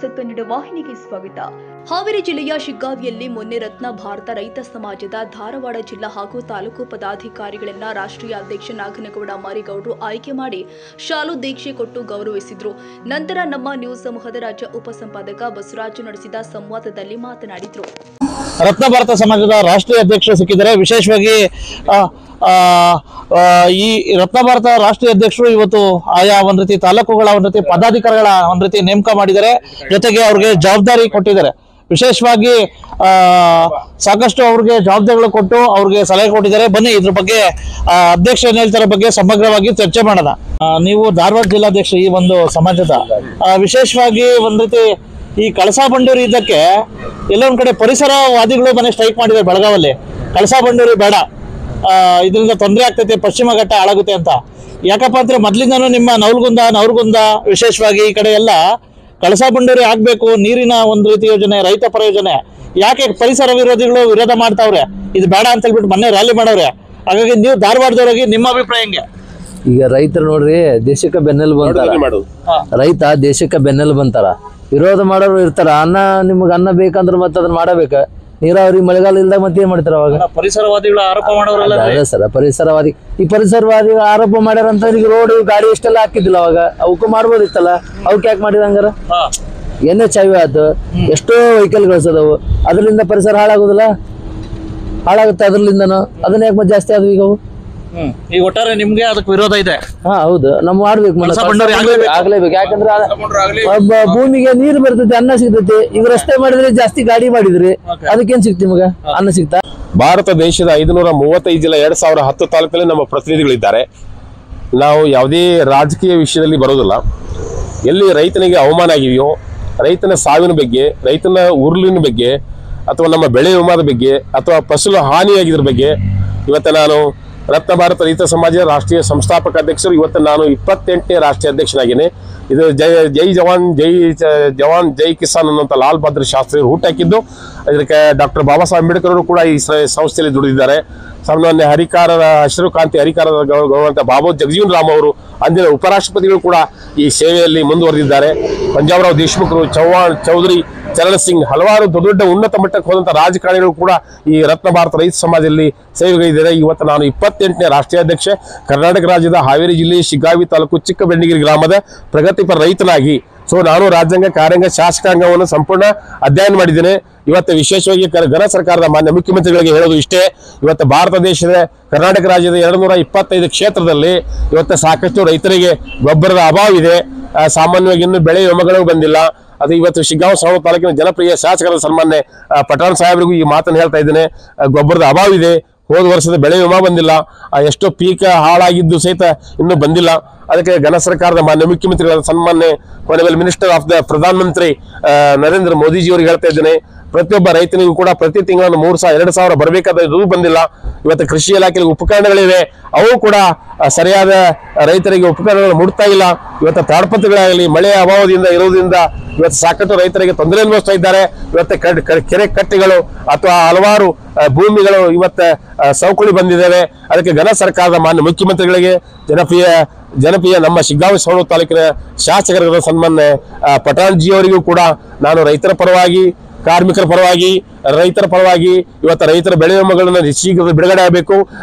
News Kannada ವಾಹಿನಿಗೆ ಸ್ವಾಗತ. ಹಾವೇರಿ ಜಿಲ್ಲೆಯ ಶಿಗ್ಗಾವಿಯಲ್ಲಿ ಮೊನ್ನೆ ರತ್ನ ಭಾರತ ರೈತ ಸಮಾಜದ ಧಾರವಾಡ ಜಿಲ್ಲಾ ಹಾಗೂ ತಾಲೂಕು ಪದಾಧಿಕಾರಿಗಳನ್ನ ರಾಷ್ಟ್ರೀಯ ಅಧ್ಯಕ್ಷ ನಾಗನಗೌಡ ಮಾರಿಗೌಡರು ಆಯ್ಕೆ ಮಾಡಿ ಶಾಲು ದೀಕ್ಷೆ ಕೊಟ್ಟು ಗೌರವಿಸಿದ್ರು. ನಂತರ ನಮ್ಮ ನ್ಯೂಸ್ ಸಮೂಹದ ರಾಜ್ಯ ಉಪಸಂಪಾದಕ ಬಸವರಾಜು ನಡೆಸಿದ ಸಂವಾದದಲ್ಲಿ ಮಾತನಾಡಿದರು. ರತ್ನ ಭಾರತ ಸಮಾಜದ ರಾಷ್ಟ್ರೀಯ ಅಧ್ಯಕ್ಷರು ಸಿಕ್ಕಿದ್ದಾರೆ. ವಿಶೇಷವಾಗಿ ಈ ರತ್ನ ಭಾರತ ರಾಷ್ಟ್ರೀಯ ಅಧ್ಯಕ್ಷರು ಇವತ್ತು ಆಯಾ ಒಂದ್ ರೀತಿ ತಾಲೂಕುಗಳ ಒಂದ್ ರೀತಿ ಪದಾಧಿಕಾರಿಗಳ ಒಂದ್ ರೀತಿ ನೇಮಕ ಮಾಡಿದ್ದಾರೆ. ಜೊತೆಗೆ ಅವ್ರಿಗೆ ಜವಾಬ್ದಾರಿ ಕೊಟ್ಟಿದ್ದಾರೆ. ವಿಶೇಷವಾಗಿ ಸಾಕಷ್ಟು ಅವ್ರಿಗೆ ಜವಾಬ್ದಾರಿಗಳು ಕೊಟ್ಟು ಅವ್ರಿಗೆ ಸಲಹೆ ಕೊಟ್ಟಿದ್ದಾರೆ. ಬನ್ನಿ ಇದ್ರ ಬಗ್ಗೆ ಅಧ್ಯಕ್ಷ ಏನ್ ಹೇಳ್ತಾರೆ ಬಗ್ಗೆ ಸಮಗ್ರವಾಗಿ ಚರ್ಚೆ ಮಾಡೋಣ. ನೀವು ಧಾರವಾಡ ಜಿಲ್ಲಾಧ್ಯಕ್ಷ ಈ ಒಂದು ಸಮಾಜದ ವಿಶೇಷವಾಗಿ ಒಂದ್ ರೀತಿ ಈ ಕಳಸಾ ಬಂಡೂರಿ ಇದಕ್ಕೆ ಎಲ್ಲೊಂದ್ ಕಡೆ ಪರಿಸರವಾದಿಗಳು ಮನೆ ಸ್ಟ್ರೈಕ್ ಮಾಡಿದ್ದಾರೆ ಬೆಳಗಾವಲ್ಲಿ. ಕಳಸಾ ಬಂಡೂರಿ ಬೇಡ, ಇದರಿಂದ ತೊಂದರೆ ಆಗ್ತೈತೆ, ಪಶ್ಚಿಮ ಘಟ್ಟ ಹಾಳಾಗುತ್ತೆ ಅಂತ. ಯಾಕಪ್ಪ ಅಂದ್ರೆ ಮೊದ್ಲಿಂದಾನು ನಿಮ್ಮ ನವಲಗುಂದ ವಿಶೇಷವಾಗಿ ಈ ಕಡೆ ಎಲ್ಲ ಕಳಸಾ ಬಂಡೂರಿ ಆಗ್ಬೇಕು, ನೀರಿನ ಒಂದು ರೀತಿ ಯೋಜನೆ, ರೈತ ಪರ ಯೋಜನೆ. ಯಾಕೆ ಪರಿಸರ ವಿರೋಧಿಗಳು ವಿರೋಧ ಮಾಡ್ತಾವ್ರೆ, ಇದು ಬೇಡ ಅಂತ ಹೇಳ್ಬಿಟ್ಟು ಮೊನ್ನೆ ರ್ಯಾಲಿ ಮಾಡವ್ರೆ. ಹಾಗಾಗಿ ನೀವು ಧಾರವಾಡದವರಾಗಿ ನಿಮ್ಮ ಅಭಿಪ್ರಾಯ ಹೆಂಗೆ? ಈಗ ರೈತರು ನೋಡ್ರಿ ದೇಶಕ್ಕೆ ಬೆನ್ನೆಲುಬು ಅಂತಾರ. ರೈತ ದೇಶಕ್ಕೆ ಬೆನ್ನೆಲುಬು ಅಂತಾರ. ವಿರೋಧ ಮಾಡೋರು ಇರ್ತಾರ. ನಿಮ್ಗೆ ಅನ್ನ ಬೇಕಂದ್ರೆ ಮತ್ತೆ ಅದನ್ನ ಮಾಡಬೇಕ. ನೀರಾವರಿ ಮಳೆಗಾಲ ಇಲ್ದಾಗ ಮತ್ತೆ ಏನ್ ಮಾಡ್ತಾರ ಅವಾಗ? ಪರಿಸರವಾದಿಗಳು ಆರೋಪ ಮಾಡೋರಲ್ಲ ಸರ್, ಈ ಪರಿಸರವಾದಿ ಆರೋಪ ಮಾಡ್ಯಾರಂತ ಈಗ ರೋಡ್ ಗಾಡಿ ಇಷ್ಟೆಲ್ಲ ಹಾಕಿದ್ದಿಲ್ಲ ಅವಾಗ, ಅವಕ್ಕೂ ಮಾಡ್ಬೋದಿತ್ತಲ್ಲ. ಅವಕ್ಕೆ ಯಾಕೆ ಮಾಡಿದ ಹಂಗಾರ? NH ಆಯ್ತು, ಎಷ್ಟೋ ವೆಹಿಕಲ್ ಗಳಿಸೋದವು, ಅದರಿಂದ ಪರಿಸರ ಹಾಳಾಗೋದಿಲ್ಲ? ಹಾಳಾಗುತ್ತೆ ಅದ್ರಲಿಂದನು. ಅದನ್ನ ಯಾಕೆ ಮತ್ತೆ ಜಾಸ್ತಿ ಆದ್ವು ಈಗ ಅವು? ಈಗ ಒಟ್ಟಾರೆ ನಿಮ್ಗೆ ಅದಕ್ಕೆ ವಿರೋಧ ಇದೆ? ಹೌದು, ನಾವು ಮಾಡ್ಬೇಕು, ಆಗ್ಲೇಬೇಕು. ಯಾಕಂದ್ರೆ ಭೂಮಿಗೆ ನೀರು ಬರ್ತೈತಿ, ಅನ್ನ ಸಿಗ್ತೈತಿ. ಈಗ ರಸ್ತೆ ಮಾಡಿದ್ರೆ ಜಾಸ್ತಿ ಗಾಡಿ ಮಾಡಿದ್ರಿ, ಅದಕ್ಕೇನ್ ಸಿಕ್ತಿ ನಿಮಗ? ಅನ್ನ ಸಿಗ್ತಾ? ಭಾರತ ದೇಶದ 535 ಜಿಲ್ಲೆ 2010 ತಾಲೂಕಲ್ಲಿ ನಮ್ಮ ಪ್ರತಿನಿಧಿಗಳಿದ್ದಾರೆ. ನಾವು ಯಾವುದೇ ರಾಜಕೀಯ ವಿಷಯದಲ್ಲಿ ಬರೋದಿಲ್ಲ. ಎಲ್ಲಿ ರೈತನಿಗೆ ಅವಮಾನ ಆಗಿದೆಯೋ, ರೈತನ ಸಾವಿನ ಬಗ್ಗೆ, ರೈತನ ಉರುಳಿನ ಬಗ್ಗೆ, ಅಥವಾ ನಮ್ಮ ಬೆಳೆ ವಿಮಾದ ಬಗ್ಗೆ, ಅಥವಾ ಫಸಲು ಹಾನಿಯಾಗಿದ್ರ ಬಗ್ಗೆ ಇವತ್ತು ನಾನು ರತ್ನ ಭಾರತ ರೈತ ಸಮಾಜ ರಾಷ್ಟ್ರೀಯ ಸಂಸ್ಥಾಪಕ ಅಧ್ಯಕ್ಷರು. ಇವತ್ತು ನಾನು 28ನೇ ರಾಷ್ಟ್ರೀಯ ಅಧ್ಯಕ್ಷನಾಗಿದ್ದೇನೆ. ಇದು ಜೈ ಜವಾನ್ ಜೈ ಕಿಸಾನ್ ಅನ್ನುವಂಥ ಲಾಲ್ ಬಹದ್ದೂರ್ ಶಾಸ್ತ್ರಿ ಹುಟ್ಟಾಕಿದ್ದು. ಇದಕ್ಕೆ ಡಾಕ್ಟರ್ ಬಾಬಾ ಸಾಹೇಬ್ ಅಂಬೇಡ್ಕರ್ ಅವರು ಕೂಡ ಈ ಸಂಸ್ಥೆಯಲ್ಲಿ ದುಡಿದಿದ್ದಾರೆ. ಸಾಮಾನ್ಯ ಹಸಿರು ಕ್ರಾಂತಿ ಹರಿಕಾರದ ಗೌರವಂತ ಬಾಬು ಜಗಜೀವನ್ ರಾಮ್ ಅವರು, ಅಂದಿನ ಉಪರಾಷ್ಟ್ರಪತಿಗಳು ಕೂಡ ಈ ಸೇವೆಯಲ್ಲಿ ಮುಂದುವರೆದಿದ್ದಾರೆ. ಪಂಜಾಬರಾವ್ ದೇಶಮುಖರು, ಚೌಧರಿ ಚರಣ್ ಸಿಂಗ್, ಹಲವಾರು ದೊಡ್ಡ ಉನ್ನತ ಮಟ್ಟಕ್ಕೆ ಹೋದಂಥ ರಾಜಕಾರಣಿಗಳು ಕೂಡ ಈ ರತ್ನ ಭಾರತ ರೈತ ಸಮಾಜದಲ್ಲಿ ಸೇವೆಗಳಿದ್ದಾರೆ. ಇವತ್ತು ನಾನು 28ನೇ ರಾಷ್ಟ್ರೀಯ ಅಧ್ಯಕ್ಷ. ಕರ್ನಾಟಕ ರಾಜ್ಯದ ಹಾವೇರಿ ಜಿಲ್ಲೆ ಶಿಗ್ಗಾವಿ ತಾಲೂಕು ಚಿಕ್ಕಬೆಂಡಿಗಿರಿ ಗ್ರಾಮದ ಪ್ರಗತಿಪರ ರೈತನಾಗಿ ನಾನು ರಾಜ್ಯಾಂಗ, ಕಾರ್ಯಾಂಗ, ಶಾಸಕಾಂಗವನ್ನು ಸಂಪೂರ್ಣ ಅಧ್ಯಯನ ಮಾಡಿದ್ದೇನೆ. ಇವತ್ತು ವಿಶೇಷವಾಗಿ ಘನ ಸರ್ಕಾರದ ಮಾನ್ಯ ಮುಖ್ಯಮಂತ್ರಿಗಳಿಗೆ ಹೇಳೋದು ಇಷ್ಟೇ. ಇವತ್ತು ಭಾರತ ದೇಶದ ಕರ್ನಾಟಕ ರಾಜ್ಯದ 225 ಕ್ಷೇತ್ರದಲ್ಲಿ ಇವತ್ತು ಸಾಕಷ್ಟು ರೈತರಿಗೆ ಗೊಬ್ಬರದ ಅಭಾವ ಇದೆ. ಸಾಮಾನ್ಯವಾಗಿ ಇನ್ನೂ ಬೆಳೆ ವಿಮೆಗಳು ಬಂದಿಲ್ಲ. ಅದು ಇವತ್ತು ಶಿಗ್ಗಾಂವ ಸವಣ ತಾಲೂಕಿನ ಜನಪ್ರಿಯ ಶಾಸಕರಾದ ಸನ್ಮಾನ್ಯ ಪಠಾಣ್ ಸಾಹೇಬರಿಗೂ ಈ ಮಾತನ್ನು ಹೇಳ್ತಾ ಇದ್ದೇನೆ. ಗೊಬ್ಬರದ ಅಭಾವ ಇದೆ. ಹೋದ ವರ್ಷದ ಬೆಳೆ ವಿಮಾ ಬಂದಿಲ್ಲ. ಎಷ್ಟೋ ಪೀಕ್ ಹಾಳಾಗಿದ್ದು ಸಹಿತ ಇನ್ನೂ ಬಂದಿಲ್ಲ. ಅದಕ್ಕೆ ಘನ ಸರ್ಕಾರದ ಮಾನ್ಯ ಮುಖ್ಯಮಂತ್ರಿಗಳಾದ ಸನ್ಮಾನ್ಯ ಹೋನೆಬಲ್ ಮಿನಿಸ್ಟರ್ ಆಫ್ ದ ಪ್ರಧಾನಮಂತ್ರಿ ನರೇಂದ್ರ ಮೋದಿಜಿಯವರಿಗೆ ಹೇಳ್ತಾ ಇದ್ದೇನೆ, ಪ್ರತಿಯೊಬ್ಬ ರೈತನಿಗೂ ಕೂಡ ಪ್ರತಿ ತಿಂಗಳನ್ನು 2,000 ಬರಬೇಕಾದ ಇದು ಬಂದಿಲ್ಲ. ಇವತ್ತು ಕೃಷಿ ಇಲಾಖೆಗೆ ಉಪಕರಣಗಳಿವೆ, ಅವು ಕೂಡ ಸರಿಯಾದ ರೈತರಿಗೆ ಉಪಕರಣಗಳು ಮುಟ್ತಾ ಇಲ್ಲ. ಇವತ್ತು ತಾಡ್ಪತ್ರೆಗಳಾಗಲಿ ಮಳೆಯ ಅಭಾವದಿಂದ ಇರುವುದರಿಂದ ಇವತ್ತು ಸಾಕಷ್ಟು ರೈತರಿಗೆ ತೊಂದರೆ ಅನುಭವಿಸ್ತಾ ಇದ್ದಾರೆ. ಇವತ್ತು ಕೆರೆ ಕಟ್ಟೆಗಳು ಅಥವಾ ಹಲವಾರು ಭೂಮಿಗಳು ಇವತ್ತು ಸವಕಳಿ ಬಂದಿದ್ದಾವೆ. ಅದಕ್ಕೆ ಘನ ಸರ್ಕಾರದ ಮಾನ್ಯ ಮುಖ್ಯಮಂತ್ರಿಗಳಿಗೆ, ಜನಪ್ರಿಯ ನಮ್ಮ ಶಿಗ್ಗಾಂವಿ ಸವಣ ತಾಲೂಕಿನ ಶಾಸಕರಾದ ಸನ್ಮಾನ್ಯ ಪಠಾಣ್ ಜಿ ಅವರಿಗೂ ಕೂಡ ನಾನು ರೈತರ ಪರವಾಗಿ, ಕಾರ್ಮಿಕರ ಪರವಾಗಿ, ರೈತರ ಪರವಾಗಿ ಇವತ್ತು ರೈತರ ಬೆಳೆ ವಿಮೆಗಳನ್ನು ಶೀಘ್ರದಲ್ಲಿ ಬಿಡುಗಡೆ ಆಗಬೇಕು.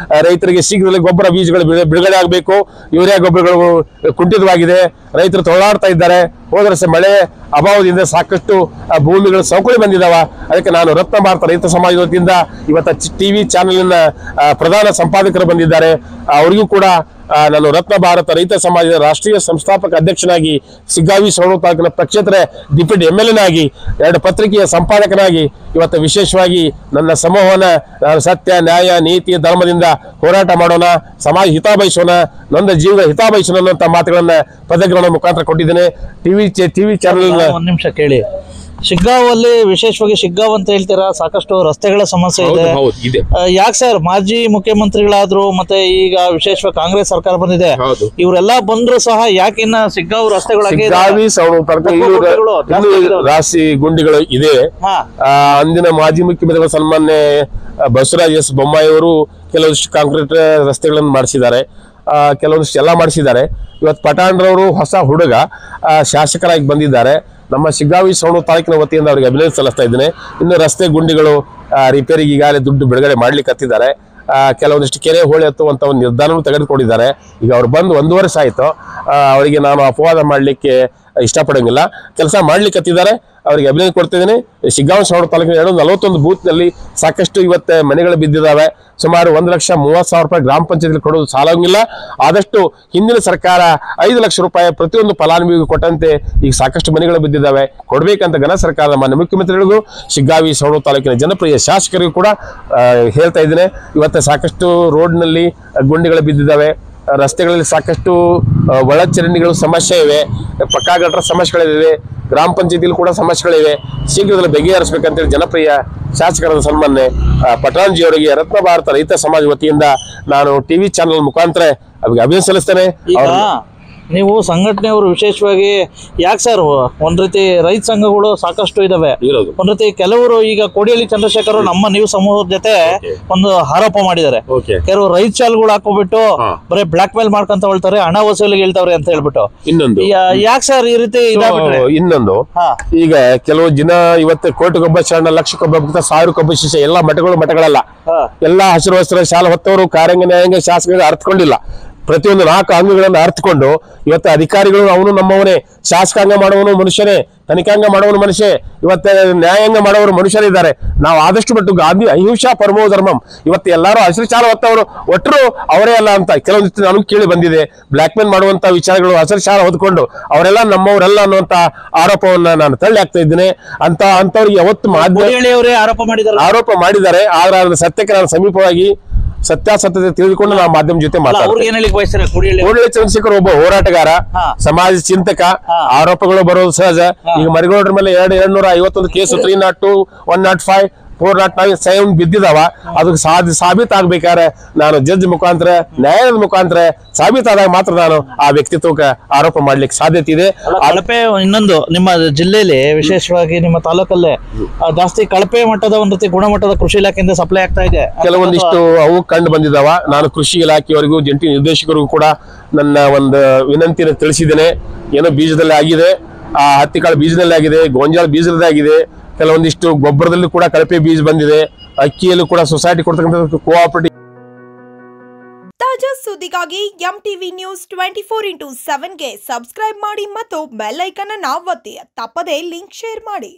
ರೈತರಿಗೆ ಶೀಘ್ರದಲ್ಲಿ ಗೊಬ್ಬರ ಬೀಜಗಳು ಬಿಡುಗಡೆ ಆಗಬೇಕು. ಯೂರಿಯಾ ಗೊಬ್ಬರಗಳು ಕುಂಠಿತವಾಗಿದೆ. ರೈತರು ತೊಳಲಾಡ್ತಾ ಇದ್ದಾರೆ. ಹೋದ ವರ್ಷ ಮಳೆ ಅಭಾವದಿಂದ ಸಾಕಷ್ಟು ಭೂಮಿಗಳು ಸವಕಳಿ ಬಂದಿದ್ದಾವ. ಅದಕ್ಕೆ ನಾನು ರತ್ನ ಭಾರತ ರೈತ ಸಮಾಜದ ವತಿಯಿಂದ ಇವತ್ತು TV ಚಾನೆಲಿನ ಪ್ರಧಾನ ಸಂಪಾದಕರು ಬಂದಿದ್ದಾರೆ. ಅವರಿಗೂ ಕೂಡ ನಾನು ರತ್ನ ಭಾರತ ರೈತ ಸಮಾಜದ ರಾಷ್ಟ್ರೀಯ ಸಂಸ್ಥಾಪಕ ಅಧ್ಯಕ್ಷನಾಗಿ, ಶಿಗ್ಗಾವಿ ಸವಣ ತಾಲೂಕಿನ ಪಕ್ಷೇತರ ಡಿಪ್ಯೂಟಿ MLA ನಾಗಿ, 2 ಪತ್ರಿಕೆಯ ಸಂಪಾದಕನಾಗಿ ಇವತ್ತು ವಿಶೇಷವಾಗಿ ನನ್ನ ಸಮೂಹವನ್ನು ನಾನು ಸತ್ಯ, ನ್ಯಾಯ, ನೀತಿ, ಧರ್ಮದಿಂದ ಹೋರಾಟ ಮಾಡೋಣ, ಸಮಾಜ ಹಿತ ಬಯಸೋಣ, ನೊಂದ ಜೀವನ ಹಿತ ಬಯಸೋಣ ಅನ್ನುವಂಥ ಮಾತುಗಳನ್ನ ಪದಕಗಳ ಮುಖಾಂತರ ಕೊಟ್ಟಿದ್ದೇನೆ. TV channel. ಒಂದ್ ನಿಮಿಷ ಕೇಳಿ. ಶಿಗ್ಗಾವಲ್ಲಿ ವಿಶೇಷವಾಗಿ ಶಿಗ್ಗಾವ್ ಅಂತ ಹೇಳ್ತೀರಾ, ಸಾಕಷ್ಟು ರಸ್ತೆಗಳ ಸಮಸ್ಯೆ ಇದೆ. ಯಾಕೆ ಸರ್ ಮಾಜಿ ಮುಖ್ಯಮಂತ್ರಿಗಳಾದ್ರು ಮತ್ತೆ ಈಗ ವಿಶೇಷವಾಗಿ ಕಾಂಗ್ರೆಸ್ ಸರ್ಕಾರ ಬಂದಿದೆ, ಇವರೆಲ್ಲ ಬಂದ್ರು ಸಹ ಯಾಕೆ ಇನ್ನ ಶಿಗ್ಗಾವ್ ರಸ್ತೆಗಳಾಗಿ ರಾಶಿ ಗುಂಡಿಗಳು ಇದೆ? ಅಂದಿನ ಮಾಜಿ ಮುಖ್ಯಮಂತ್ರಿಗಳ ಸನ್ಮಾನ್ಯ ಬಸವರಾಜ ಬೊಮ್ಮಾಯಿ ಅವರು ಕೆಲವಷ್ಟು ಕಾಂಕ್ರೀಟ್ ರಸ್ತೆಗಳನ್ನು ಮಾಡಿಸಿದ್ದಾರೆ, ಕೆಲವೊಂದಿಷ್ಟು ಎಲ್ಲ ಮಾಡಿಸಿದ್ದಾರೆ. ಇವತ್ತು ಪಠಾಣ್ರವರು ಹೊಸ ಹುಡುಗ ಶಾಸಕರಾಗಿ ಬಂದಿದ್ದಾರೆ. ನಮ್ಮ ಶಿಗ್ಗಾವಿ ಸವಣೂರು ತಾಲೂಕಿನ ವತಿಯಿಂದ ಅವರಿಗೆ ಅಭಿನಂದನೆ ಸಲ್ಲಿಸ್ತಾ ಇದ್ದೇನೆ. ಇನ್ನು ರಸ್ತೆ ಗುಂಡಿಗಳು ರಿಪೇರಿಗೆ ಈಗಾಗಲೇ ದುಡ್ಡು ಬಿಡುಗಡೆ ಮಾಡ್ಲಿಕ್ಕೆ ಹತ್ತಿದ್ದಾರೆ. ಕೆಲವೊಂದಿಷ್ಟು ಕೆರೆ ಹೋಳಿ ಹತ್ತುವಂತ ಒಂದು ನಿರ್ಧಾರವನ್ನು ತೆಗೆದುಕೊಂಡಿದ್ದಾರೆ. ಈಗ ಅವ್ರು ಬಂದು 1 ವರ್ಷ ಆಯ್ತು. ಅವರಿಗೆ ನಾನು ಅಪವಾದ ಮಾಡಲಿಕ್ಕೆ ಇಷ್ಟಪಡೋಂಗಿಲ್ಲ. ಕೆಲಸ ಮಾಡ್ಲಿಕ್ಕೆ ಹತ್ತಿದ್ದಾರೆ. ಅವರಿಗೆ ಅಭಿನಂದನೆ ಕೊಡ್ತಿದ್ದೀನಿ. ಶಿಗ್ಗಾಂವ ಸವಣೂರು ತಾಲೂಕಿನ 241 ಬೂತ್ನಲ್ಲಿ ಸಾಕಷ್ಟು ಇವತ್ತು ಮನೆಗಳು ಬಿದ್ದಿದ್ದಾವೆ. ಸುಮಾರು 1,30,30,000 ರೂಪಾಯಿ ಗ್ರಾಮ ಪಂಚಾಯತ್ ಕೊಡೋದು ಸಾಲಂಗಿಲ್ಲ. ಆದಷ್ಟು ಹಿಂದಿನ ಸರ್ಕಾರ 5 ಲಕ್ಷ ರೂಪಾಯಿ ಪ್ರತಿಯೊಂದು ಫಲಾನುಭವಿಗೂ ಕೊಟ್ಟಂತೆ ಈಗ ಸಾಕಷ್ಟು ಮನೆಗಳು ಬಿದ್ದಿದ್ದಾವೆ. ಕೊಡ್ಬೇಕಂತ ಘನ ಸರ್ಕಾರದ ಮಾನ್ಯ ಮುಖ್ಯಮಂತ್ರಿಗಳಿಗೂ ಶಿಗ್ಗಾವಿ ಸವಣೂರು ತಾಲೂಕಿನ ಜನಪ್ರಿಯ ಶಾಸಕರಿಗೂ ಕೂಡ ಹೇಳ್ತಾ ಇದ್ದೇನೆ. ಇವತ್ತು ಸಾಕಷ್ಟು ರೋಡ್ನಲ್ಲಿ ಗುಂಡಿಗಳು ಬಿದ್ದಿದ್ದಾವೆ. ರಸ್ತೆಗಳಲ್ಲಿ ಸಾಕಷ್ಟು ಒಳಚರಂಡಿಗಳು ಸಮಸ್ಯೆ ಇವೆ. ಪಕ್ಕಾ ಗಟ್ಟರ ಸಮಸ್ಯೆಗಳಿವೆ. ಗ್ರಾಮ ಪಂಚಾಯತಿಯಲ್ಲಿ ಕೂಡ ಸಮಸ್ಯೆಗಳಿವೆ. ಶೀಘ್ರದಲ್ಲಿ ಬಗೆಹರಿಸಬೇಕಂತೇಳಿ ಜನಪ್ರಿಯ ಶಾಸಕರಾದ ಸನ್ಮಾನ್ಯ ಪಟಾಣ್ಜಿ ಅವರಿಗೆ ರತ್ನ ಭಾರತ ರೈತ ಸಮಾಜ ವತಿಯಿಂದ ನಾನು ಟಿವಿ ಚಾನೆಲ್ ಮುಖಾಂತರ ಅವರಿಗೆ ಅಭಿನಂದನೆ ಸಲ್ಲಿಸ್ತೇನೆ. ನೀವು ಸಂಘಟನೆಯವರು ವಿಶೇಷವಾಗಿ ಯಾಕೆ ಸರ್ ಒಂದ್ ರೀತಿ ರೈತ ಸಂಘಗಳು ಸಾಕಷ್ಟು ಇದಾವೆ. ಒಂದ್ ರೀತಿ ಕೆಲವರು ಈಗ ಕೋಡಿಹಳ್ಳಿ ಚಂದ್ರಶೇಖರ್ ನಮ್ಮ ನೀವು ಸಮೂಹದ ಜೊತೆ ಒಂದು ಆರೋಪ ಮಾಡಿದ್ದಾರೆ. ಕೆಲವರು ರೈತ ಚಾಲ್ಗಳು ಹಾಕೋಬಿಟ್ಟು ಬರೀ ಬ್ಲಾಕ್ ಮೇಲ್ ಮಾಡ್ಕೊಂತ ಹೇಳ್ತಾರೆ, ಹಣ ವಸೂಲಿಗೆ ಹೇಳ್ತಾವ್ರೆ ಅಂತ ಹೇಳ್ಬಿಟ್ಟು. ಇನ್ನೊಂದು ಯಾಕೆ ಸರ್ ಈ ರೀತಿ ಇನ್ನೊಂದು ಈಗ ಕೆಲವು ಜನ ಇವತ್ತು ಕೋಟಿಗೊಬ್ಬ ಶರಣ, ಲಕ್ಷಕ್ಕೊಬ್ಬ ಭಕ್ತ, 1000ಕ್ಕೊಬ್ಬ ಶಿಷ್ಯ ಎಲ್ಲ ಮಠಗಳಲ್ಲ. ಎಲ್ಲ ಹಸಿರು ವಸ್ತ್ರ ಶಾಲೆ ಹೊತ್ತವರು ಕಾರ್ಯಾಂಗ ನ್ಯಾಯಾಂಗ ಶಾಸಕರಿಗೆ ಅರ್ಥಕೊಂಡಿಲ್ಲ. ಪ್ರತಿಯೊಂದು 4 ಅಂಗಗಳನ್ನು ಅರ್ಥಕೊಂಡು ಇವತ್ತು ಅಧಿಕಾರಿಗಳು ಅವನು ನಮ್ಮವನೇ, ಶಾಸಕಾಂಗ ಮಾಡುವನು ಮನುಷ್ಯನೇ, ತನಿಖಾಂಗ ಮಾಡುವನು ಮನುಷ್ಯ, ಇವತ್ತು ನ್ಯಾಯಾಂಗ ಮಾಡುವವರು ಮನುಷ್ಯರಿದ್ದಾರೆ. ನಾವು ಆದಷ್ಟು ಮಟ್ಟು ಗಾಂಧಿ ಅಹಿಂಸಾ ಪರಮೋ ಧರ್ಮಂ. ಇವತ್ತು ಎಲ್ಲರೂ ಹಸಿರು ಶಾಲೆ ಹೊತ್ತವರು ಒಟ್ಟರು ಅವರೇ ಅಲ್ಲ ಅಂತ ಕೆಲವೊಂದಿಷ್ಟು ನನಗೂ ಕೇಳಿ ಬಂದಿದೆ. ಬ್ಲಾಕ್ ಮೇಲ್ ಮಾಡುವಂತ ವಿಚಾರಗಳು ಹಸಿರು ಶಾಲೆ ಹೊತ್ಕೊಂಡು ಅವರೆಲ್ಲ ನಮ್ಮವರೆಲ್ಲ ಅನ್ನುವಂತ ಆರೋಪವನ್ನ ನಾನು ತಳ್ಳಿ ಹಾಕ್ತಾ ಇದ್ದೇನೆ. ಅಂತವ್ರಿಗೆ ಯಾವತ್ತು ಆರೋಪ ಮಾಡಿದ್ದಾರೆ. ಆದ್ರೆ ಅದರ ಸತ್ಯಕ್ಕೆ ನಾನು ಸಮೀಪವಾಗಿ ಸತ್ಯಾಸತ್ಯತೆ ತಿಳಿದುಕೊಂಡು ನಾವು ಮಾಧ್ಯಮ ಜೊತೆ ಮಾತಾಡ್ತೀವಿ. ಕೋಡಿಹಳ್ಳಿ ಚಂದ್ರಶೇಖರ್ ಒಬ್ಬ ಹೋರಾಟಗಾರ, ಸಮಾಜ ಚಿಂತಕ. ಆರೋಪಗಳು ಬರೋದು ಸಹಜ. ಈಗ ಮರಿಗೌಡರ ಮೇಲೆ 251 ಕೇಸು 302, 105, 409 ಬಿದ್ದಿದಾವ. ಅದಕ್ಕೆ ಸಾಬೀತಾಗಬೇಕಾದ್ರೆ ನಾನು ಜಡ್ಜ್ ಮುಖಾಂತರ, ನ್ಯಾಯಾಲಯದ ಮುಖಾಂತರ ಸಾಬೀತಾದಾಗ ಮಾತ್ರ ನಾನು ಆ ವ್ಯಕ್ತಿತ್ವಕ್ಕೆ ಆರೋಪ ಮಾಡ್ಲಿಕ್ಕೆ ಸಾಧ್ಯತೆ ಇದೆ. ಕಳಪೆ ಇನ್ನೊಂದು ನಿಮ್ಮ ಜಿಲ್ಲೆಯಲ್ಲಿ ವಿಶೇಷವಾಗಿ ನಿಮ್ಮ ತಾಲೂಕಲ್ಲೇ ಜಾಸ್ತಿ ಕಳಪೆ ಮಟ್ಟದ ಒಂದು ರೀತಿ ಗುಣಮಟ್ಟದ ಕೃಷಿ ಇಲಾಖೆಯಿಂದ ಸಪ್ಲೈ ಆಗ್ತಾ ಇದೆ. ಕೆಲವೊಂದಿಷ್ಟು ಅವು ಕಂಡು ಬಂದಿದ್ದಾವ. ನಾನು ಕೃಷಿ ಇಲಾಖೆಯವರಿಗೂ ಜಂಟಿ ನಿರ್ದೇಶಕರಿಗೂ ಕೂಡ ನನ್ನ ಒಂದು ವಿನಂತಿಯನ್ನು ತಿಳಿಸಿದ್ದೇನೆ. ಏನೋ ಬೀಜದಲ್ಲಿ ಆಗಿದೆ, ಹತ್ತಿ ಕಾಳು ಬೀಜದಲ್ಲಿ ಆಗಿದೆ, ಗೋಂಜಾಳ ಬೀಜದಲ್ಲಿ ಆಗಿದೆ, ಕೆಲವೊಂದಿಷ್ಟು ಗೊಬ್ಬರದಲ್ಲಿ ಕೂಡ ಕಳಪೆ ಬೀಜ ಬಂದಿದೆ. ಅಕ್ಕಿಯಲ್ಲೂ ಕೂಡ ಸೊಸೈಟಿ ಕೊಡ್ತಕ್ಕಂಥ ಕೋಆಪರೇಟಿವ್. ತಾಜಾ ಸುದ್ದಿಗಾಗಿ MTV ನ್ಯೂಸ್ 24x7 ಗೆ ಸಬ್ಸ್ಕ್ರೈಬ್ ಮಾಡಿ ಮತ್ತು ಬೆಲ್ ಐಕಾನ್ ಅನ್ನು ಒತ್ತಿ. ತಪ್ಪದೇ ಲಿಂಕ್ ಶೇರ್ ಮಾಡಿ.